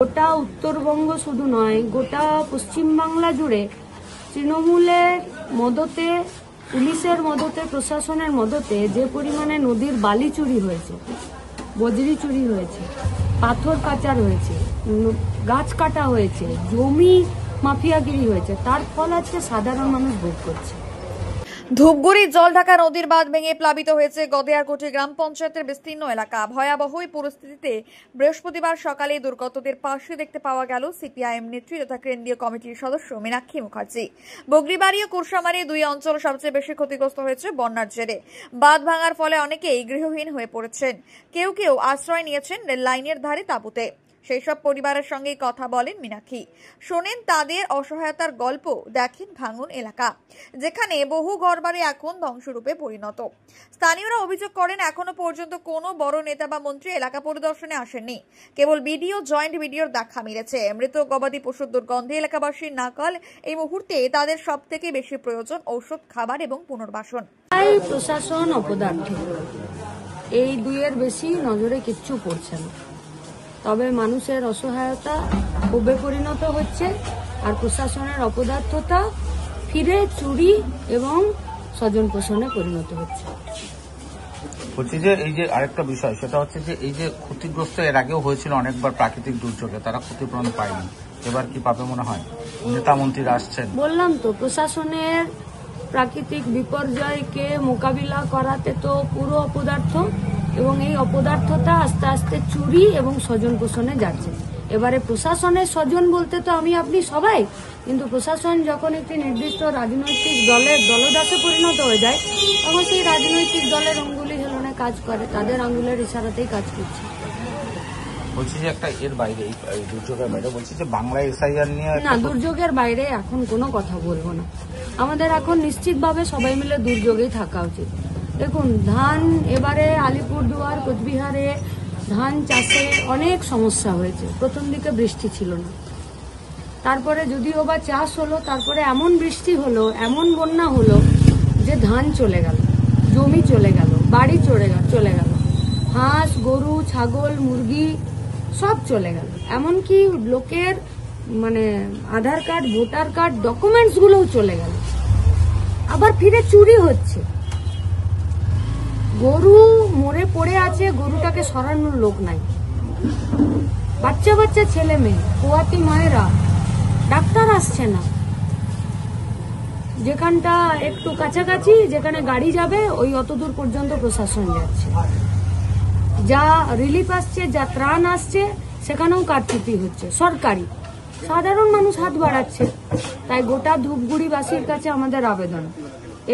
গোটা উত্তরবঙ্গ শুধু নয়, গোটা পশ্চিমবাংলা জুড়ে তৃণমূলের মদতে, পুলিশের মদতে, প্রশাসনের মদতে যে পরিমাণে নদীর বালি চুরি হয়েছে, বজরি চুরি হয়েছে, পাথর পাচার হয়েছে, গাছ কাটা হয়েছে, জমি মাফিয়াগিরি হয়েছে, তার ফল আজকে সাধারণ মানুষ ভোগ করছে। ধূপগুড়ির জলঢাকা নদীর বাঁধ ভেঙে প্লাবিত হয়েছে গদেয়ারকোটি গ্রাম পঞ্চায়েতের বিস্তীর্ণ এলাকা। ভয়াবহ এই পরিস্থিতিতে বৃহস্পতিবার সকালে দুর্গতদের পাশে দেখতে পাওয়া গেল সিপিআইএম নেত্রী তথা কেন্দ্রীয় কমিটির সদস্য মীনাক্ষী মুখার্জি। বগরিবাড়ি ও কুরসামারি দুই অঞ্চল সবচেয়ে বেশি ক্ষতিগ্রস্ত হয়েছে বন্যার জেরে। বাঁধ ভাঙার ফলে অনেকেই গৃহহীন হয়ে পড়েছেন, কেউ কেউ আশ্রয় নিয়েছেন রেল লাইনের ধারে তাঁবুতে। সেই সব পরিবারের সঙ্গে কথা বলেন মীনাক্ষী, শোনেন তাদের অসহায়তার গল্প, দেখেন ভাঙন এলাকা যেখানে বহু ঘরবাড়ি এখন ধ্বংসরূপে পরিণত। স্থানীয়রা অভিযোগ করেন এখনো পর্যন্ত কোনো বড় নেতা বা মন্ত্রী এলাকা পরিদর্শনে আসেননি, কেবল বিডিও, জয়েন্ট বিডিওর দেখা মিলেছে। মৃত গবাদি পশুর দুর্গন্ধে এলাকাবাসীর নাকাল। এই মুহূর্তে তাদের সব থেকে বেশি প্রয়োজন ঔষধ, খাবার এবং পুনর্বাসন। প্রশাসন অপদার্থ, এই দুইয়ের বেশি নজরে কিচ্ছু পড়ছে না। তবে মানুষের অসহায়তা ক্ষোভে পরিণত হচ্ছে, আর প্রশাসনের অপদার্থতা ফিরে চুরি এবং স্বজন পোষণে পরিণত হচ্ছে। বলছি যে এই যে আরেকটা বিষয়, সেটা হচ্ছে যে এই যে ক্ষতিগ্রস্ত এর আগেও হয়েছিল অনেকবার প্রাকৃতিক দুর্যোগে, তারা ক্ষতিপূরণ পায়নি, এবার কি পাবে মনে হয়? নেতা মন্ত্রীরা আসছেন, বললাম তো প্রশাসনের প্রাকৃতিক বিপর্যয়কে মোকাবিলা করাতে তো পুরো অপদার্থ, এবং এই অপদার্থতা আস্তে আস্তে চুরি এবং স্বজন পোষণে যাচ্ছে। এবারে প্রশাসনের স্বজন বলতে তো আমি আপনি সবাই, কিন্তু প্রশাসন যখন একটি নির্দিষ্ট রাজনৈতিক দলের দলদাসে পরিণত হয়ে যায়, তখন সেই রাজনৈতিক দলের অঙ্গুলি হেলনে কাজ করে, তাদের আঙ্গুলের ইশারাতেই কাজ করছে। বলছি যে একটা এর বাইরে, এই দুর্যোগের বাইরে, বলছি যে বাংলা এসআইআর নিয়ে না, দুর্যোগের বাইরে এখন কোনো কথা বলবো না। আমাদের এখন নিশ্চিতভাবে সবাই মিলে দুর্যোগেই থাকা উচিত। দেখুন, ধান এবারে আলিপুরদুয়ার, কোচবিহারে ধান চাষে অনেক সমস্যা হয়েছে। প্রথম দিকে বৃষ্টি ছিল না, তারপরে যদিও বা চাষ হলো, তারপরে এমন বৃষ্টি হলো, এমন বন্যা হলো যে ধান চলে গেল, জমি চলে গেল, বাড়ি চলে গেল, হাঁস, গরু, ছাগল, মুরগি সব চলে গেল। এমনকি লোকের আধার কার্ড, ভোটার কার্ড, ডকুমেন্টস গুলোও চলে গেল। আবার ফিরে চুরি হচ্ছে। গরু মরে পড়ে আছে, গরুটাকে সরানোর লোক নাই। বাচ্চা বাচ্চা ছেলে মেয়ে, পোয়াতি মায়েরা, ডাক্তার আসছে না। যেখানটা একটু কাছাকাছি, যেখানে গাড়ি যাবে, ওই অতদূর পর্যন্ত প্রশাসন যাচ্ছে। যা রিলিফ আসছে, যা ত্রাণ আসছে, সেখানেও কারচুপি হচ্ছে সরকারি। সাধারণ মানুষ হাত বাড়াচ্ছে। তাই গোটা ধূপগুড়িবাসীর কাছে আমাদের আবেদন,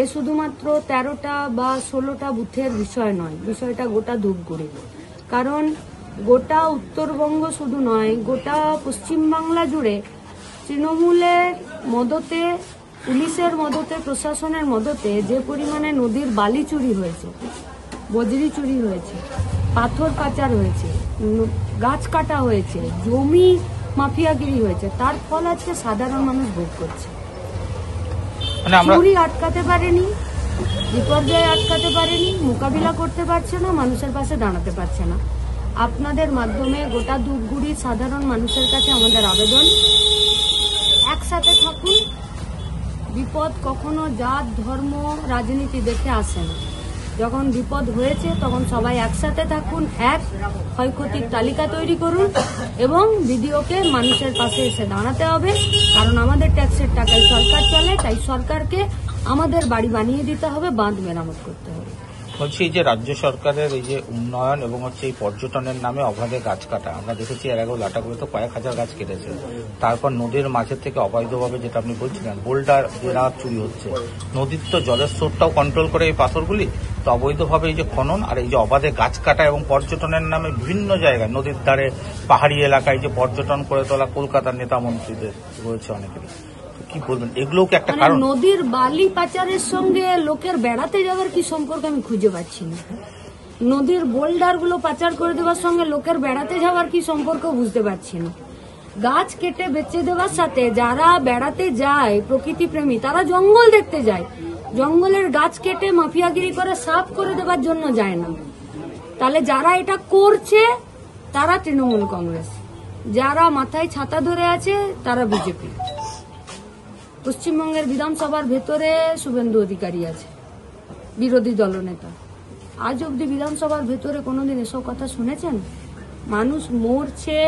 এ শুধুমাত্র 13টা বা 16টা বুথের বিষয় নয়, বিষয়টা গোটা ধূপগুড়ি। কারণ গোটা উত্তরবঙ্গ শুধু নয়, গোটা পশ্চিমবাংলা জুড়ে তৃণমূলের মদতে, পুলিশের মদতে, প্রশাসনের মদতে যে পরিমাণে নদীর বালি চুরি হয়েছে, বজরি চুরি হয়েছে, পাথর পাচার হয়েছে, গাছ কাটা হয়েছে, জমি মাফিয়াগিরি হয়েছে, তার ফল আজকে সাধারণ মানুষ ভোগ করছে। চুরি আটকাতে পারেনি, বিপর্যয় আটকাতে পারেনি, মোকাবিলা করতে পারছে না, মানুষের পাশে দাঁড়াতে পারছে না। আপনাদের মাধ্যমে গোটা ধূপগুড়ির সাধারণ মানুষের কাছে আমাদের আবেদন, একসাথে থাকুন। বিপদ কখনো জাত, ধর্ম, রাজনীতি দেখে আসে না। যখন বিপদ হয়েছে তখন সবাই একসাথে থাকুন, এক ক্ষয়ক্ষতির তালিকা তৈরি করুন, এবং বিডিওকে মানুষের পাশে এসে দাঁড়াতে হবে। কারণ আমাদের ট্যাক্সের টাকায় সরকার চলে, তাই সরকারকে আমাদের বাড়ি বানিয়ে দিতে হবে, বাঁধ মেরামত করতে হবে। বলছি এই যে রাজ্য সরকারের এই যে উন্নয়ন এবং এই পর্যটনের নামে অবাধে গাছ কাটা, আমরা দেখেছি এর আগেও লাটাগুলো তো কয়েক হাজার গাছ কেটেছে। তারপর নদীর মাঝের থেকে অবৈধভাবে, যেটা আপনি বলছিলেন, বোল্ডার বেড়া চুরি হচ্ছে। নদীর তো জলের স্রোতটাও কন্ট্রোল করে এই পাথরগুলি, তো অবৈধভাবে এই যে খনন আর এই যে অবাধে গাছ কাটা এবং পর্যটনের নামে বিভিন্ন জায়গায় নদীর ধারে, পাহাড়ি এলাকায় যে পর্যটন করে তোলা কলকাতার নেতা মন্ত্রীদের রয়েছে অনেকেরই, কি বলবেন? এগুলো কি একটা কারণ? নদীর বালি পাচারের সঙ্গে লোকের বেড়াতে যাওয়ার কি সম্পর্ক আমি খুঁজে পাচ্ছি না। নদীর বোল্ডার গুলো পাচার করে দেওয়ার সঙ্গে লোকের বেড়াতে যাওয়ার কি সম্পর্ক বুঝতে পারছি না। গাছ কেটে বেচে দেওয়ার সাথে যারা বেড়াতে যায়, প্রকৃতি প্রেমী, তারা জঙ্গল দেখতে যায়। জঙ্গলের গাছ কেটে মাফিয়াগিরি করে সাফ করে দেওয়ার জন্য যায় না। তাহলে যারা এটা করছে তারা তৃণমূল কংগ্রেস। যারা মাথায় ছাতা ধরে আছে তারা বিজেপি। পশ্চিমবঙ্গের বিধানসভার ভেতরে শুভেন্দু অধিকারী আছে, বিরোধী দলনেতা। আজ অব্দি বিধানসভার ভেতরে কোনোদিন এসব কথা শুনেছেন? মানুষ মরছে,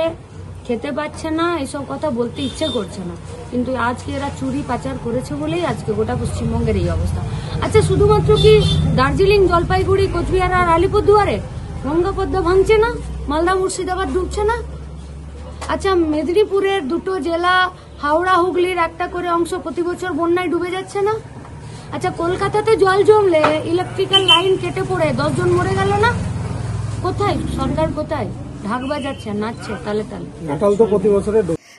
খেতে পাচ্ছে না, এসব কথা বলতে ইচ্ছে করছে না, কিন্তু আজকে এরা চুরি পাচার করেছে বলেই আজকে গোটা পশ্চিমবঙ্গের এই অবস্থা। আচ্ছা, শুধুমাত্র কি দার্জিলিং, জলপাইগুড়ি, কোচবিহার আর আলিপুরদুয়ারে গঙ্গাপদ্মা ভাঙছে না? মালদা, মুর্শিদাবাদ ডুবছে না? আচ্ছা, মেদিনীপুরের দুটো জেলা, হাওড়া, হুগলির একটা করে অংশ প্রতি বছর বন্যায় ডুবে যাচ্ছে না? আচ্ছা, কলকাতাতে জল জমলে ইলেকট্রিক্যাল লাইন কেটে পড়ে 10 জন মরে গেল না? কোথায় সরকার? কোথায়? ঢাক বাজাচ্ছে, নাচছে তালে তালে।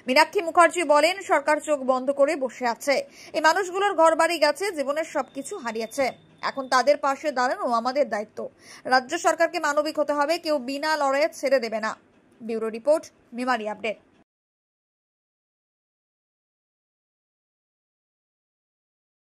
মীনাক্ষী মুখার্জি বলেন, সরকার চোখ বন্ধ করে বসে আছে। এই মানুষগুলোর ঘরবাড়ি গেছে, জীবনের সবকিছু হারিয়েছে। এখন তাদের পাশে দাঁড়ানো আমাদের দায়িত্ব। রাজ্য সরকারকে মানবিক হতে হবে, কেউ বিনা লড়াইয়ে ছেড়ে দেবে না। Bureau report, Memari update.